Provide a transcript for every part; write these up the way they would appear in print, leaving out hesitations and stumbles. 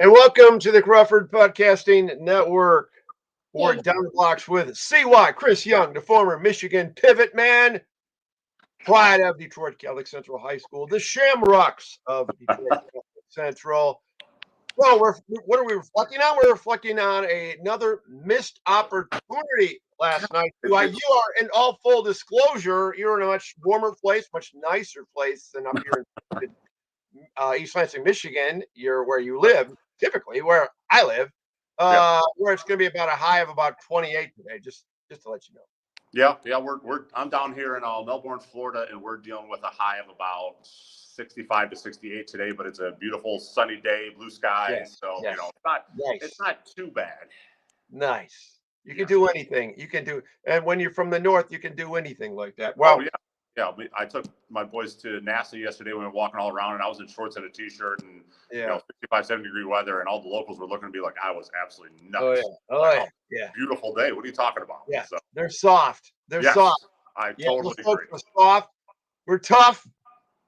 And welcome to the Crawford Podcasting Network. We're Yay. down the blocks with CY Chris Young, the former Michigan pivot man, pride of Detroit Catholic Central High School, the Shamrocks of Detroit Catholic Central. Well, what are we reflecting on? We're reflecting on another missed opportunity last night. CY, you are, in all full disclosure, you're in a much warmer place, much nicer place than up here in East Lansing, Michigan. You're where you live, typically where I live, Yep. where it's going to be about a high of about 28 today. Just to let you know. Yeah. I'm down here in Melbourne, Florida, and we're dealing with a high of about 65 to 68 today. But it's a beautiful sunny day, blue skies. Yes, So yes. it's not too bad. Nice. You can do anything. You can do, and when you're from the north, you can do anything like that. Oh Well, yeah. I took my boys to NASA yesterday. We were walking all around, and I was in shorts and a t-shirt, and yeah. 65, 70-degree weather, and all the locals were looking at me like I was absolutely nuts. Oh yeah. Like, Yeah. Beautiful day. What are you talking about? Yeah. So, They're soft. They're yes, soft. I Yeah, totally those folks agree. are soft. We're tough,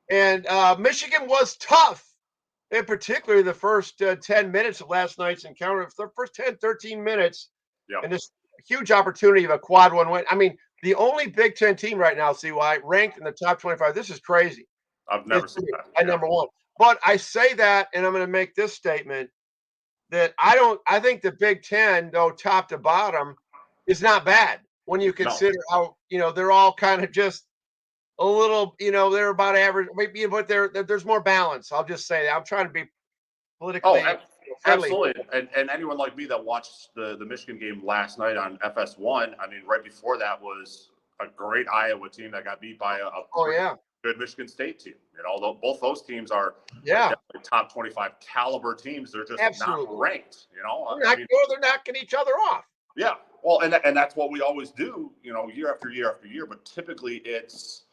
and Michigan was tough. In particular, the first 10 minutes of last night's encounter, the first 10, 13 minutes, Yep. and this huge opportunity of a quad one win. I mean, the only Big Ten team right now, CY, ranked in the top 25. This is crazy. I've never seen that. At number one. But I say that, and I'm going to make this statement that I think the Big Ten, though, top to bottom, is not bad when you consider how, they're all kind of just a little, they're about average, maybe, but there's more balance. I'll just say that. I'm trying to be politically friendly. Absolutely. And anyone like me that watched the Michigan game last night on FS1, I mean, right before that was a great Iowa team that got beat by a good Michigan State team. Both those teams are definitely top 25 caliber teams. They're just not ranked. They're knocking each other off. Yeah. Well, and that's what we always do, year after year after year. But typically it's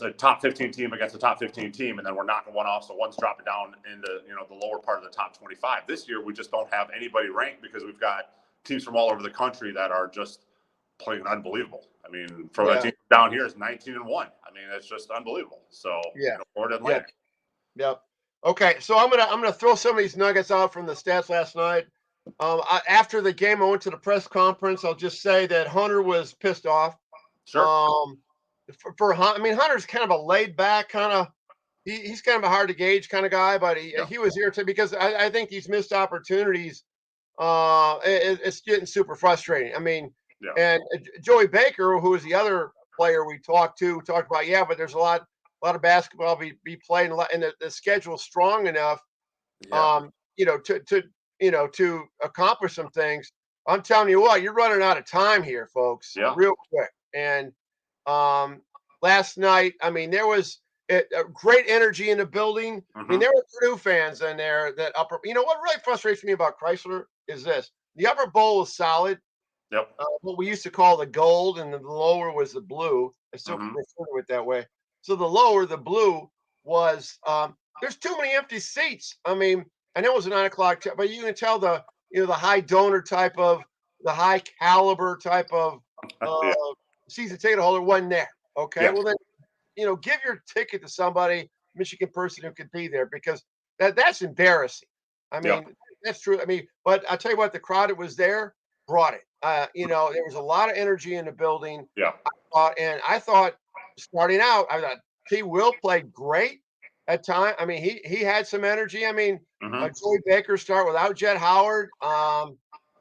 a top 15 team against a top 15 team, and then we're knocking one off. So one's dropping down into, the lower part of the top 25. This year, we just don't have anybody ranked because we've got teams from all over the country that are just playing unbelievable. I mean, from a team down here is 19-1. I mean, it's just unbelievable. So, Florida Atlantic. Yep. Okay. So I'm gonna throw some of these nuggets out from the stats last night. After the game, I went to the press conference. I'll just say that Hunter was pissed off. Sure. Hunter's kind of a laid back kind of. He's kind of a hard to gauge kind of guy, but he was irritated because I think these missed opportunities. It's getting super frustrating. I mean, and Joey Baker, who is the other player we talked about, but there's a lot of basketball be played, and the schedule's strong enough, to accomplish some things. I'm telling you what, you're running out of time here, folks, real quick. And last night, I mean, there was a great energy in the building. I mean, there were Purdue fans in there that what really frustrates me about Chrysler is this. The upper bowl is solid. Yep. What we used to call the gold, and the lower was the blue. I still refer to it that way. So the lower, the blue, was there's too many empty seats. I mean, I know it was a 9 o'clock, but you can tell the high donor type of, the high caliber type of season ticket holder wasn't there. Okay, well then, give your ticket to somebody, Michigan person who could be there, because that's embarrassing. I mean, that's true. I mean, but I'll tell you what, the crowd that was there brought it. There was a lot of energy in the building. Yeah. I thought starting out, I thought T. Will played great at time. I mean, he had some energy. I mean, Joey Baker start without Jet Howard.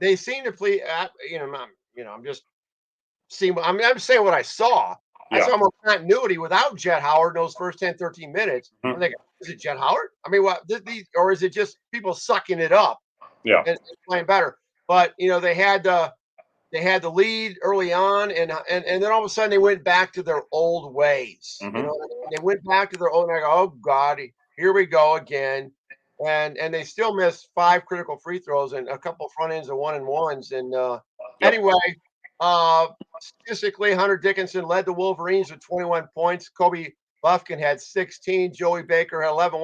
They seem to play. I'm just seeing. I'm saying what I saw. I saw more continuity without Jet Howard in those first 10, 13 minutes. I'm thinking, is it Jet Howard? I mean, what? Or is it just people sucking it up? And playing better. But they had the lead early on, and then all of a sudden they went back to their old ways. They went back to their old. And I go, oh God, here we go again. And they still missed 5 critical free throws and a couple front ends of 1-and-1s. And anyway, statistically, Hunter Dickinson led the Wolverines with 21 points. Kobe Buffkin had 16. Joey Baker had 11.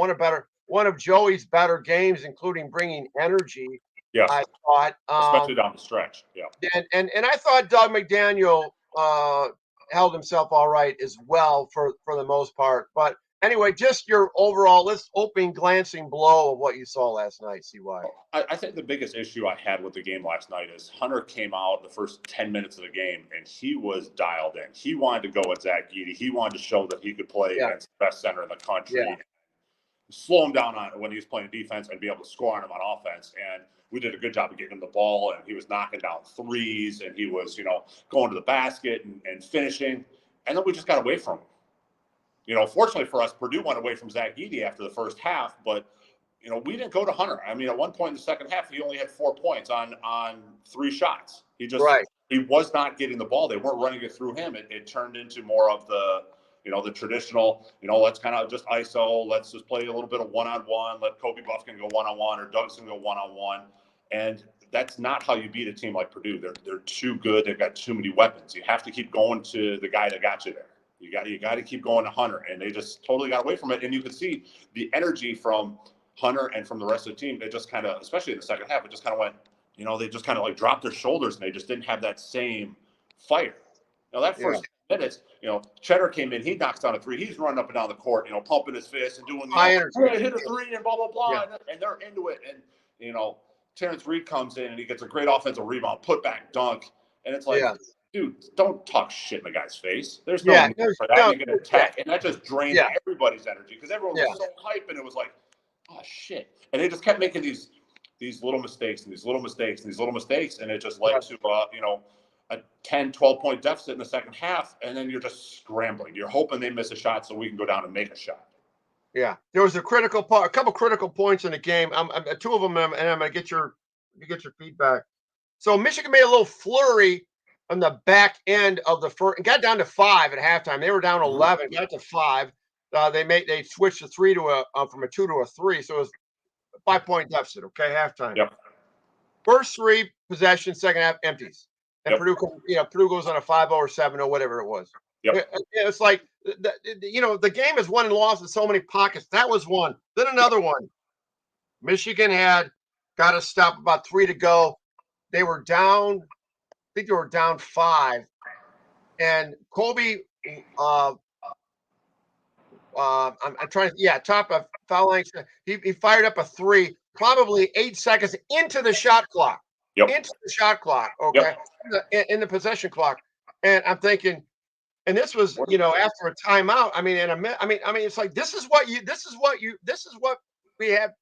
One of Joey's better games, including bringing energy. Yes. I thought, especially down the stretch. Yeah. And I thought Doug McDaniel held himself all right as well for the most part. But Anyway, just your overall, let's opening glancing blow of what you saw last night. See why. I think the biggest issue I had with the game last night is Hunter came out the first 10 minutes of the game and he was dialed in. He wanted to go at Zach Edey. He wanted to show that he could play against the best center in the country. Yeah. Slow him down on when he was playing defense and be able to score on him on offense. And we did a good job of getting him the ball, and he was knocking down threes, and he was, going to the basket and finishing. And then we just got away from him. Fortunately for us, Purdue went away from Zach Edey after the first half, but we didn't go to Hunter. I mean, at one point in the second half, he only had 4 points on 3 shots. He was not getting the ball. They weren't running it through him. It turned into more of the traditional, let's kind of just ISO. Let's just play a little bit of one-on-one. Let Kobe Buffkin go one-on-one or Dougson go one-on-one. And that's not how you beat a team like Purdue. They're too good. They've got too many weapons. You have to keep going to the guy that got you there. You got to keep going to Hunter. And they just totally got away from it. And you could see the energy from Hunter and from the rest of the team. They just kind of, especially in the second half, it just kind of went, they just kind of like dropped their shoulders and they just didn't have that same fire. That first minutes, Cheddar came in, he knocks down a 3. He's running up and down the court, pumping his fist and doing, hit a 3 and blah, blah, blah. Yeah. And they're into it. And, Terrence Reed comes in and he gets a great offensive rebound, put back dunk. And it's like, dude, don't talk shit in the guy's face. There's no need for that. You can attack. And that just drained everybody's energy because everyone was so hype and it was like, oh, shit. And they just kept making these little mistakes and these little mistakes and these little mistakes. And it just led to, a 10, 12-point deficit in the second half, and then you're just scrambling. You're hoping they miss a shot so we can go down and make a shot. Yeah, there was a couple critical points in the game. Two of them, and I'm going to get your feedback. So Michigan made a little flurry on the back end of the first, and got down to 5 at halftime. They were down 11, got to 5. They switched the 3 to from a 2 to a 3, so it was a 5-point deficit. Okay, halftime. Yep. First 3 possessions, second half empties. And Purdue goes on a 5-0 or 7-0, whatever it was. Yep. It's like the game is won and lost in so many pockets. That was one. Then another one. Michigan got a stop, about 3 to go. They were down. I think they were down 5. And Kobe, I'm trying to, top of foul line. He fired up a 3, probably 8 seconds into the shot clock. Into the shot clock, okay, in the possession clock, and I'm thinking, and this was, after a timeout. I mean, it's like this is what we have,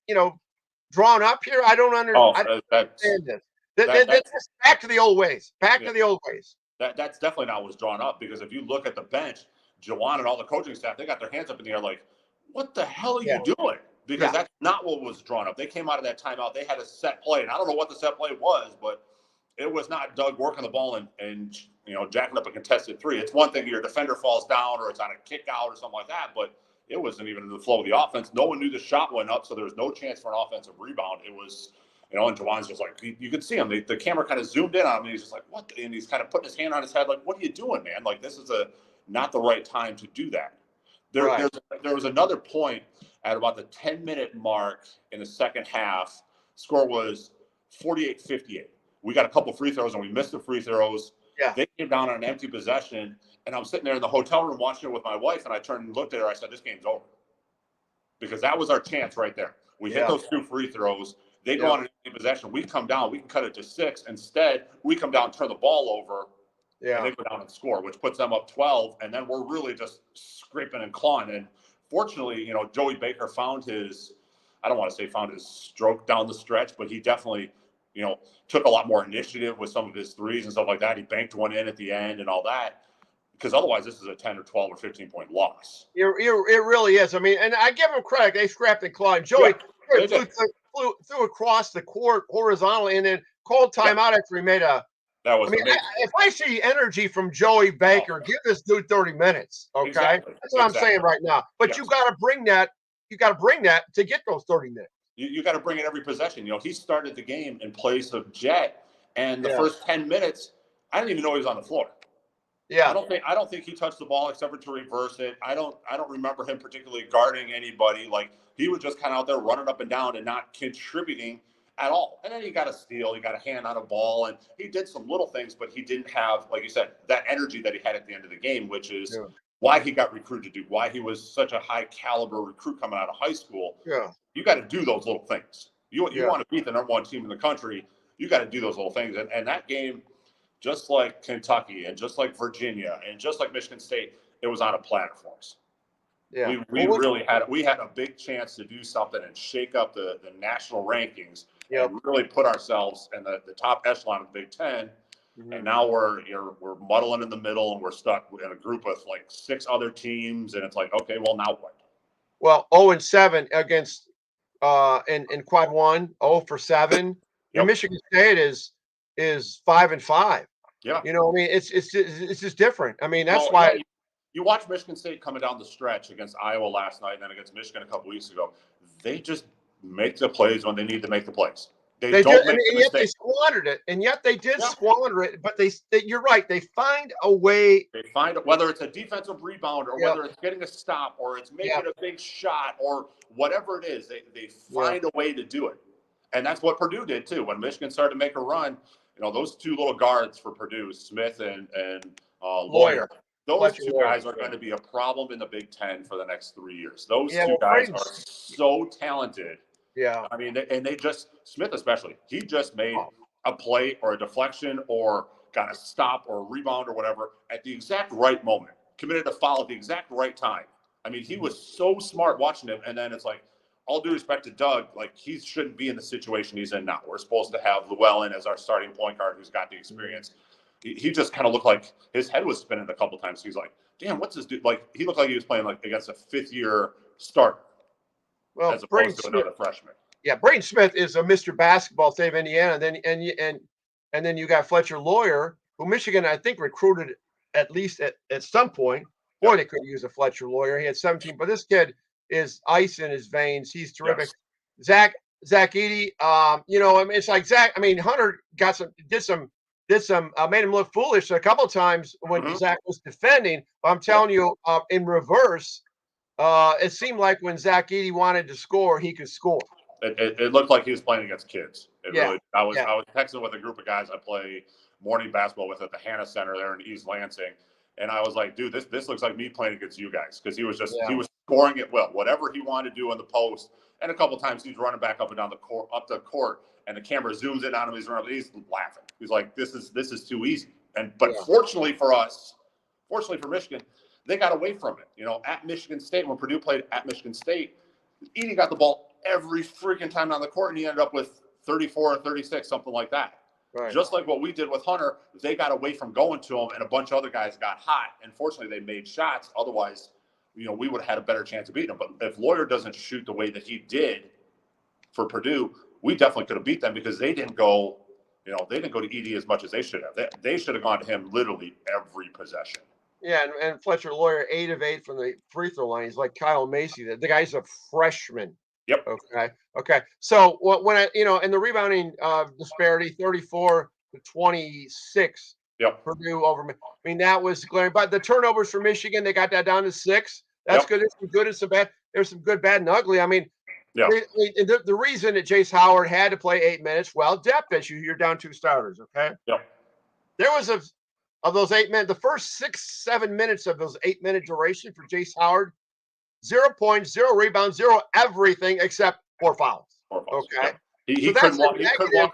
drawn up here. I don't understand this. That's back to the old ways. To the old ways. That's definitely not what's drawn up, because if you look at the bench, Jawan and all the coaching staff, they got their hands up in the air like, what the hell are you doing? Because that's not what was drawn up. They came out of that timeout. They had a set play, and I don't know what the set play was, but it was not Doug working the ball and jacking up a contested 3. It's one thing your defender falls down or it's on a kick out or something like that, but it wasn't even in the flow of the offense. No one knew the shot went up, so there was no chance for an offensive rebound. It was, and Jawan's just like, you could see him. The camera kind of zoomed in on him, and he's just like, what? And he's kind of putting his hand on his head like, what are you doing, man? Like, this is not the right time to do that. There was another point at about the 10-minute mark in the second half. Score was 48-58. We got a couple free throws, and we missed the free throws. Yeah. They came down on an empty possession, and I'm sitting there in the hotel room watching it with my wife, and I turned and looked at her. I said, this game's over. Because that was our chance right there. We hit those 2 free throws. They go on an empty possession. We come down. We can cut it to 6. Instead, we come down, turn the ball over, and they go down and score, which puts them up 12, and then we're really just scraping and clawing. And fortunately, Joey Baker found his stroke down the stretch, but he definitely, took a lot more initiative with some of his threes and stuff like that. He banked one in at the end and all that, because otherwise this is a 10 or 12 or 15-point loss. It really is. I mean, and I give him credit. They scrapped and clawed. Joey flew across the court horizontally and then called timeout after he made a. That was amazing. If I see energy from Joey Baker, give this dude 30 minutes. Okay. Exactly. That's what I'm saying right now. But you got to bring that. You got to bring that to get those 30 minutes. You got to bring it every possession. He started the game in place of Jet, and the first 10 minutes, I didn't even know he was on the floor. Yeah. I don't think he touched the ball except for to reverse it. I don't remember him particularly guarding anybody. Like, he was just kind of out there running up and down and not contributing at all. And then he got a steal, he got a hand on a ball, and he did some little things, but he didn't have, like you said, that energy that he had at the end of the game, which is why he got recruited to Duke, why he was such a high caliber recruit coming out of high school. Yeah. You got to do those little things. You Yeah. want to beat the number one team in the country, you got to do those little things. And that game, just like Kentucky and just like Virginia and just like Michigan State, it was on a platter for us. Yeah. We really had a big chance to do something and shake up the national rankings and really put ourselves in the top echelon of the Big Ten. Mm-hmm. And now we're muddling in the middle, and we're stuck in a group with like 6 other teams, and it's like, okay, well, now what? Well, 0-7 against in quad 1, 0 for 7. And Michigan State is 5-5. Yeah. You know, I mean, it's just different. I mean, that's why you watch Michigan State coming down the stretch against Iowa last night and then against Michigan a couple weeks ago. They just make the plays when they need to make the plays. They don't make and yet they squandered it. And yet they did squander it. But you're right. They find a way. They find it, whether it's a defensive rebound or whether it's getting a stop or it's making a big shot or whatever it is. They find a way to do it. And that's what Purdue did too. When Michigan started to make a run, those 2 little guards for Purdue, Smith and Lawyer. Those 2 guys are going to be a problem in the Big Ten for the next 3 years. Those 2 guys are so talented. Yeah. I mean, and they just, Smith especially, he just made a play or a deflection or got a stop or a rebound or whatever at the exact right moment, committed a foul at the exact right time. I mean, he was so smart watching him. And then it's like, all due respect to Doug, like he shouldn't be in the situation he's in now. We're supposed to have Llewellyn as our starting point guard who's got the experience. He just kind of looked like his head was spinning a couple times. He's like, damn, what's this dude? Like, he looked like he was playing like against a 5th-year starter. Well, as opposed to another freshman. Yeah, Braden Smith is a Mr. Basketball state of Indiana. And then you got Fletcher Lawyer, who Michigan, I think, recruited at least at some point. Boy, they could use a Fletcher Lawyer. He had 17, but this kid is ice in his veins. He's terrific. Yes. Zach Edey, I mean, it's like Zach. I mean, Hunter made him look foolish a couple of times when Zach was defending. But I'm telling you, in reverse. It seemed like when Zach Edey wanted to score, he could score. It looked like he was playing against kids. Really. I was texting with a group of guys I play morning basketball with at the Hannah Center there in East Lansing, and I was like, dude, this looks like me playing against you guys because he was scoring it well, whatever he wanted to do on the post, and a couple of times he's running back up and down the court, and the camera zooms in on him. He's laughing. He's like, this is too easy. But fortunately for us, fortunately for Michigan, they got away from it. At Michigan State, when Purdue played at Michigan State, Edey got the ball every freaking time down the court, and he ended up with 34 or 36, something like that. Right. Just like what we did with Hunter, they got away from going to him, and a bunch of other guys got hot. And fortunately, they made shots. Otherwise, we would have had a better chance of beating them. But if Lawyer doesn't shoot the way that he did for Purdue, we definitely could have beat them because they didn't go. They didn't go to Edey as much as they should have. They should have gone to him literally every possession. Yeah, and Fletcher Lawyer 8 of 8 from the free throw line. He's like Kyle Macy. The guy's a freshman. Yep. Okay. So when and the rebounding disparity, 34-26. Yep. Purdue over. I mean, that was glaring. But the turnovers for Michigan, they got that down to 6. That's good. There's some good and some bad. There's some good, bad, and ugly. I mean, the reason that Jace Howard had to play 8 minutes, depth issue. You're down 2 starters. Okay. Yep. There was of those 8 minutes, the first 6-7 minutes of those 8-minute duration for Jace Howard, 0 points, 0 rebounds, 0 everything except 4 fouls. Okay. Yeah. He couldn't walk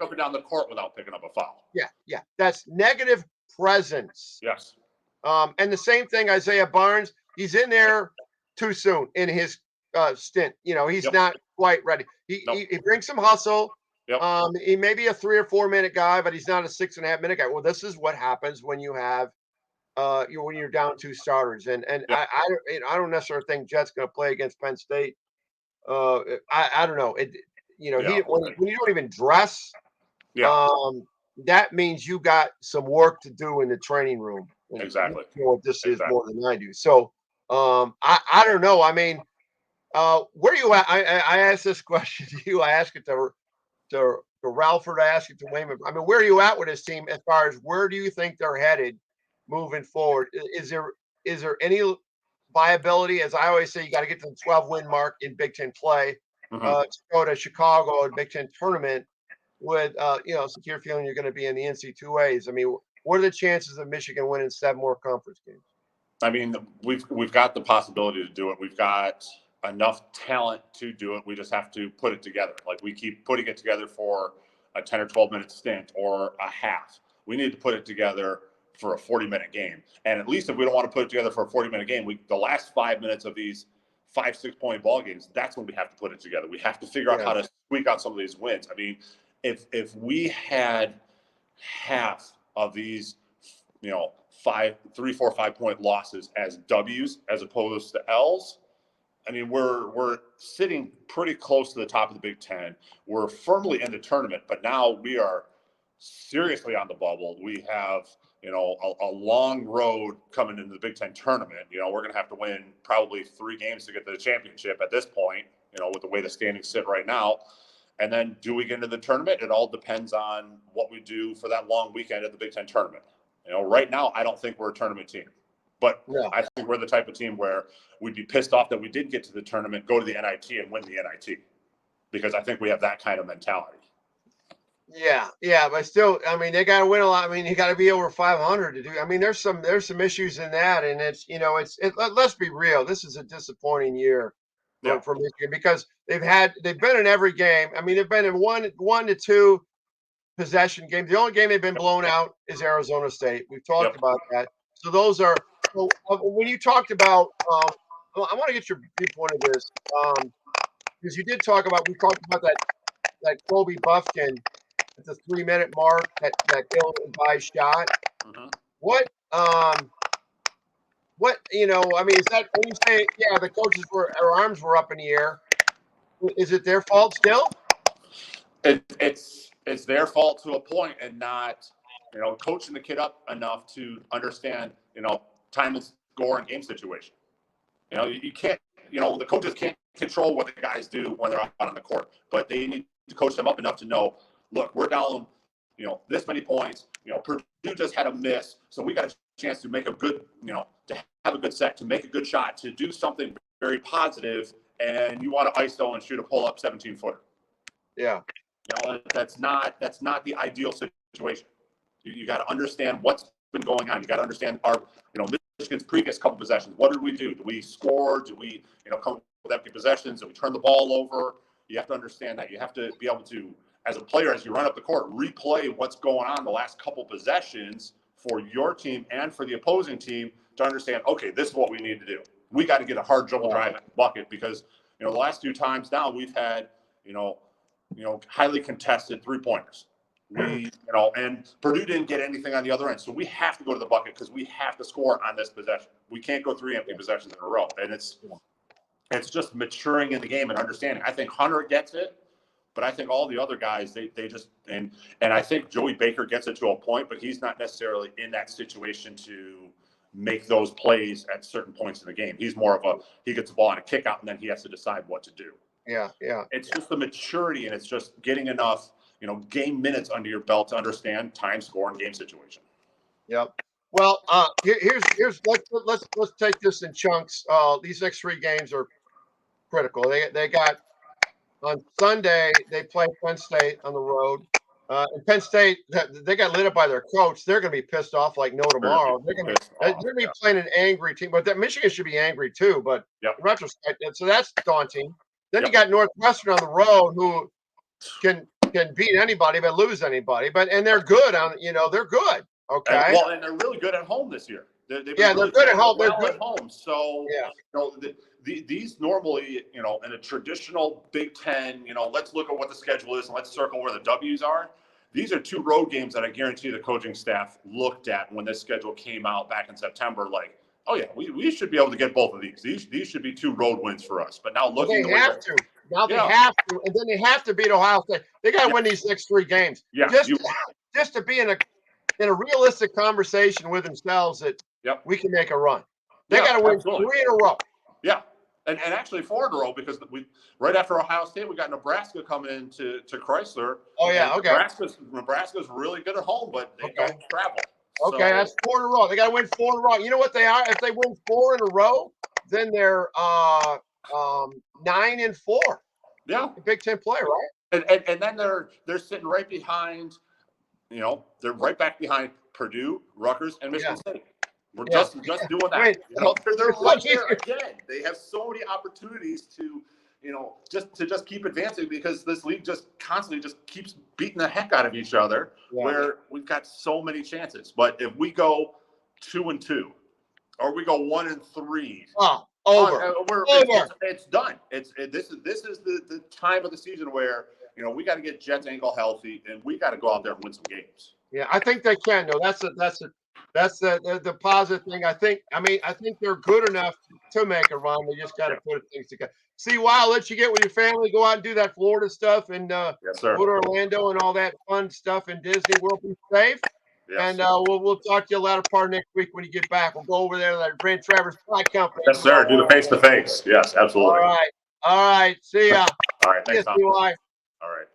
up and down the court without picking up a foul. Yeah. That's negative presence. Yes. And the same thing, Isaiah Barnes, he's in there too soon in his stint. He's not quite ready. He brings some hustle. Yep. He may be a 3 or 4 minute guy, but he's not a 6.5 minute guy. Well, this is what happens when you have when you're down 2 starters. And I don't necessarily think Jet's going to play against Penn State. I don't know. When you don't even dress, that means you got some work to do in the training room. Exactly. You know what this is more than I do. So I don't know. I mean, where are you at? I asked this question to you. I asked it to Ralford. I asked it to Wayman. I mean, where are you at with this team as far as where do you think they're headed moving forward? Is there any viability? As I always say, you got to get to the 12-win mark in Big Ten play to go to Chicago and Big Ten tournament with secure feeling you're going to be in the NC2As. I mean, what are the chances of Michigan winning 7 more conference games? I mean, we've got the possibility to do it. We've got enough talent to do it. We just have to put it together. Like we keep putting it together for a 10 or 12-minute stint or a half. We need to put it together for a 40-minute game. And at least if we don't want to put it together for a 40-minute game, the last 5 minutes of these 5-6 point ball games, that's when we have to put it together. We have to figure out how to squeak out some of these wins. I mean, if we had half of these, 3, 4, 5 point losses as W's as opposed to L's, I mean, we're sitting pretty close to the top of the Big Ten. We're firmly in the tournament, but now we are seriously on the bubble. We have, a long road coming into the Big Ten tournament. We're going to have to win probably 3 games to get to the championship at this point, with the way the standings sit right now. And then do we get into the tournament? It all depends on what we do for that long weekend at the Big Ten tournament. Right now, I don't think we're a tournament team. But I think we're the type of team where we'd be pissed off that we didn't get to the tournament, go to the NIT, and win the NIT, because I think we have that kind of mentality. Yeah, but still, I mean, they got to win a lot. I mean, you got to be over 500 to do. I mean, there's some issues in that, and let's be real. This is a disappointing year for Michigan, because they've been in every game. I mean, they've been in one to two possession games. The only game they've been blown out is Arizona State. We've talked about that. So those are. So when you talked about, I want to get your viewpoint of this, because we talked about that Kobe Buffkin at the 3-minute mark, that ill-advised shot. Mm-hmm. What I mean, is that when you say the coaches their arms were up in the air? Is it their fault still? It's their fault to a point, and not coaching the kid up enough to understand time and score and game situation. You can't the coaches can't control what the guys do when they're out on the court, but they need to coach them up enough to know, look, we're down this many points. Purdue just had a miss, so we got a chance to make a good to have a good set, to make a good shot, to do something very positive, and you want to ISO and shoot a pull-up 17-footer. Yeah. That's not the ideal situation. You got to understand what's been going on. You got to understand our, Michigan's previous couple possessions. What did we do? Do we score? Do we, come with empty possessions? Do we turn the ball over? You have to understand that. You have to be able to, as a player, as you run up the court, replay what's going on the last couple possessions for your team and for the opposing team to understand, okay, this is what we need to do. We got to get a hard dribble drive at the bucket, because, the last 2 times now we've had, highly contested 3-pointers. We, and Purdue didn't get anything on the other end. So we have to go to the bucket, because we have to score on this possession. We can't go 3 empty possessions in a row. And it's just maturing in the game and understanding. I think Hunter gets it, but I think all the other guys, they just, and I think Joey Baker gets it to a point, but he's not necessarily in that situation to make those plays at certain points in the game. He's more of he gets the ball on a kick out, and then he has to decide what to do. Yeah. It's just the maturity, and it's just getting enough, game minutes under your belt to understand time, score, and game situation. Yep. Well, here's let's take this in chunks. These next 3 games are critical. They got on Sunday, they play Penn State on the road. And Penn State, they got lit up by their coach. They're going to be pissed off like no tomorrow. They're going to be playing an angry team, but that Michigan should be angry too. But in retrospect, so that's daunting. Then you got Northwestern on the road, who can beat anybody but lose anybody. And they're good they're good. Okay. And they're really good at home this year. They're good at home. They're good at home. So these normally, in a traditional Big Ten, let's look at what the schedule is and let's circle where the W's are. These are 2 road games that I guarantee the coaching staff looked at when this schedule came out back in September. Like, oh yeah, we should be able to get both of these. These should be 2 road wins for us. But now looking, they have to. Now they have to, and then they have to beat Ohio State. They got to win these next 3 games. Yeah, just to be in a realistic conversation with themselves that we can make a run. They got to win absolutely. 3 in a row. Yeah, and actually 4 in a row, because right after Ohio State we got Nebraska coming into Chrysler. Oh yeah, okay. Nebraska's really good at home, but they don't travel. Okay, so that's 4 in a row. They got to win 4 in a row. You know what they are? If they win 4 in a row, then they're 9-4. Yeah, Big Ten play, right? And then they're sitting right behind. They're right back behind Purdue, Rutgers, and Michigan State. We're Yeah. just doing that. Wait, You know, they're it's right much there easier. again. They have so many opportunities to, just keep advancing because this league just constantly just keeps beating the heck out of each other. Yeah. Where we've got so many chances. But if we go 2-2, or we go 1-3, Oh, over. it's done. This is the time of the season where we got to get Jets ankle healthy and we got to go out there and win some games. Yeah, I think they can. No, that's the positive thing. I think they're good enough to make a run. They just got to put things together. See, I'll let you get with your family, go out and do that Florida stuff, and Yes, sir. go to Orlando and all that fun stuff in Disney World. Be safe, Yes. and we'll talk to you latter part of next week when you get back. We'll go over there to that Brent Travers Pie Company. Yes, sir. Do the face to face. Yes, absolutely. All right. See ya. All right. Thanks, Yes, Tom. you. All right.